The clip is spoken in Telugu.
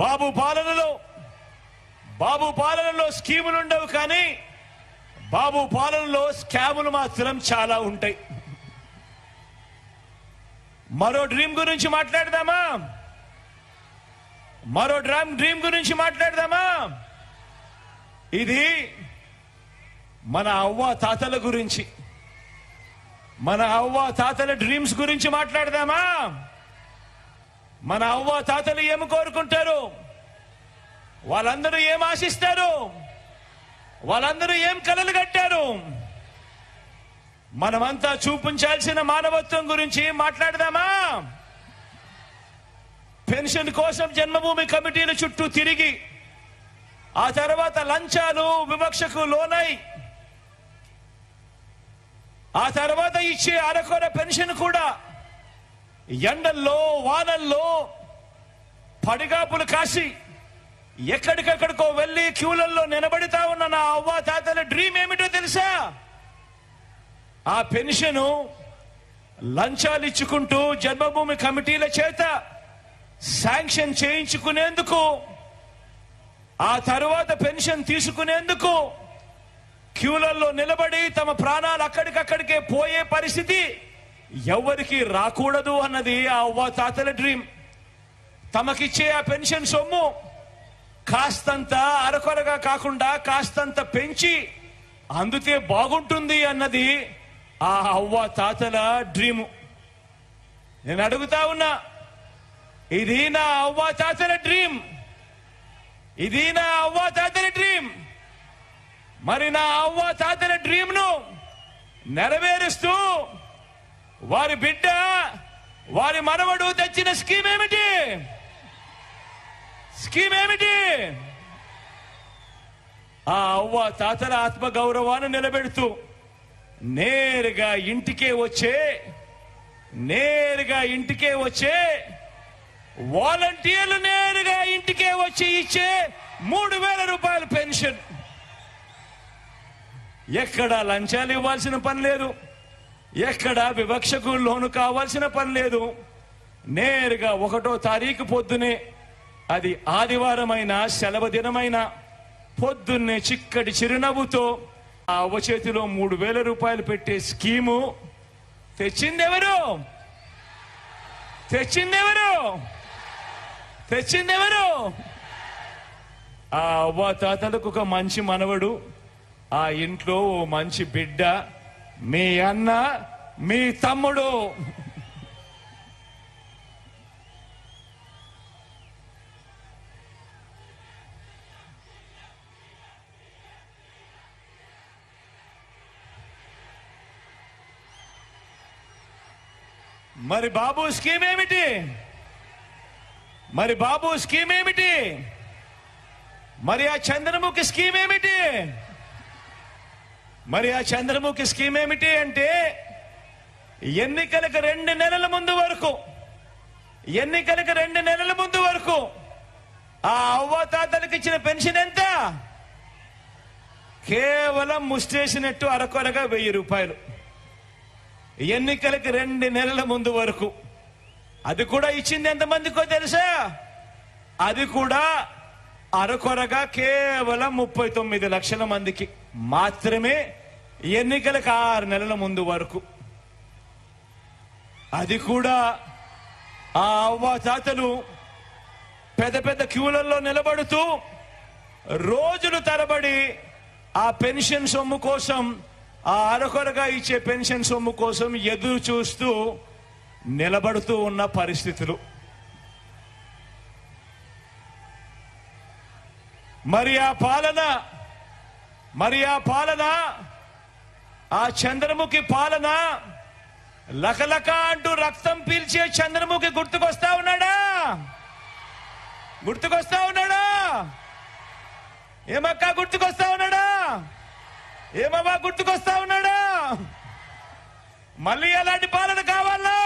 బాబు పాలనలో స్కీములు ఉండవు, కానీ బాబు పాలనలో స్కాములు మాత్రం చాలా ఉంటాయి. మరో డ్రీమ్ గురించి మాట్లాడదామా? ఇది మన అవ్వ తాతల గురించి, మన అవ్వ తాతల డ్రీమ్స్ గురించి మాట్లాడదామా? మన అవ్వ తాతలు ఏమి కోరుకుంటారు? వాళ్ళందరూ ఏం ఆశిస్తారు? వాళ్ళందరూ ఏం కలలు కట్టారు? మనమంతా చూపించాల్సిన మానవత్వం గురించి మాట్లాడదామా? పెన్షన్ కోసం జన్మభూమి కమిటీల చుట్టూ తిరిగి, ఆ తర్వాత లంచాలు వివక్షకు లోనై, ఆ తర్వాత ఇచ్చే అరకొర పెన్షన్ కూడా ఎండల్లో వానల్లో పడిగాపులు కాసి ఎక్కడికక్కడికో వెళ్లి క్యూలల్లో నిలబడితా ఉన్న నా అవ్వ తాతల డ్రీమ్ ఏమిటో తెలుసా? ఆ పెన్షన్ లంచాలు ఇచ్చుకుంటూ జన్మభూమి కమిటీల చేత శాంక్షన్ చేయించుకునేందుకు, ఆ తర్వాత పెన్షన్ తీసుకునేందుకు క్యూలల్లో నిలబడి తమ ప్రాణాలు అక్కడికక్కడికే పోయే పరిస్థితి ఎవరికి రాకూడదు అన్నది ఆ అవ్వ తాతల డ్రీమ్. తమకిచ్చే ఆ పెన్షన్ సొమ్ము కాస్తంత అరకొరగా కాకుండా కాస్తంత పెంచి అందుతే బాగుంటుంది అన్నది ఆ అవ్వ తాతల డ్రీము. నేను అడుగుతా ఉన్నా, ఇది నా అవ్వ తాతల డ్రీమ్, ఇది నా అవ్వ తాతల డ్రీమ్. మరి నా అవ్వ తాతల డ్రీమ్ ను నెరవేరుస్తూ వారి బిడ్డ, వారి మనవడు తెచ్చిన స్కీమ్ ఏమిటి? ఆ అవ్వ తాతల ఆత్మ గౌరవాన్ని నిలబెడుతూ నేరుగా ఇంటికే వచ్చే వాలంటీర్లు నేరుగా ఇంటికే వచ్చి ఇచ్చే 3,000 రూపాయల పెన్షన్. ఎక్కడ లంచాలు ఇవ్వాల్సిన పని లేదు, ఎక్కడ వివక్షకు లోను కావాల్సిన పని లేదు. నేరుగా 1వ తారీఖు పొద్దునే, అది ఆదివారమైన సెలవు దినమైన పొద్దున్నే చిక్కటి చిరునవ్వుతో ఆ అవ్వ చేతిలో 3,000 రూపాయలు పెట్టే స్కీము తెచ్చిందెవరు? ఆ అవ్వ తాతలకు ఒక మంచి మనవడు, ఆ ఇంట్లో ఓ మంచి బిడ్డ, మీ అన్న, మీ తమ్ముడు. మరి బాబు స్కీమ్ ఏమిటి? మరి ఆ చంద్రముఖి స్కీమ్ ఏమిటి? అంటే ఎన్నికలకు 2 నెలల ముందు వరకు ఆ అవ్వ తాతలకు ఇచ్చిన పెన్షన్ ఎంత? కేవలం ముస్టేసినట్టు అరకొరగా 1000 రూపాయలు. ఎన్నికలకు 2 నెలల ముందు వరకు. అది కూడా ఇచ్చింది ఎంతమందికో తెలుసా? అది కూడా అరకొరగా కేవలం 39 లక్షల మందికి మాత్రమే, ఎన్నికలకు 6 నెలల ముందు వరకు. అది కూడా ఆ అవ్వ తాతలు పెద్ద క్యూలలో నిలబడుతూ రోజులు తరబడి ఆ పెన్షన్ సొమ్ము కోసం, ఆ అరకొరగా ఇచ్చే పెన్షన్ సొమ్ము కోసం ఎదురు చూస్తూ నిలబడుతూ ఉన్న పరిస్థితులు. మరి ఆ పాలన, ఆ చంద్రముఖి పాలన, లకలక అంటూ రక్తం పీల్చే చంద్రముఖి గుర్తుకొస్తా ఉన్నాడా? ఏమక్క గుర్తుకొస్తా ఉన్నాడా? ఏమవ్వా గుర్తుకొస్తా ఉన్నాడా? మళ్ళీ అలాంటి పాలన కావాలా?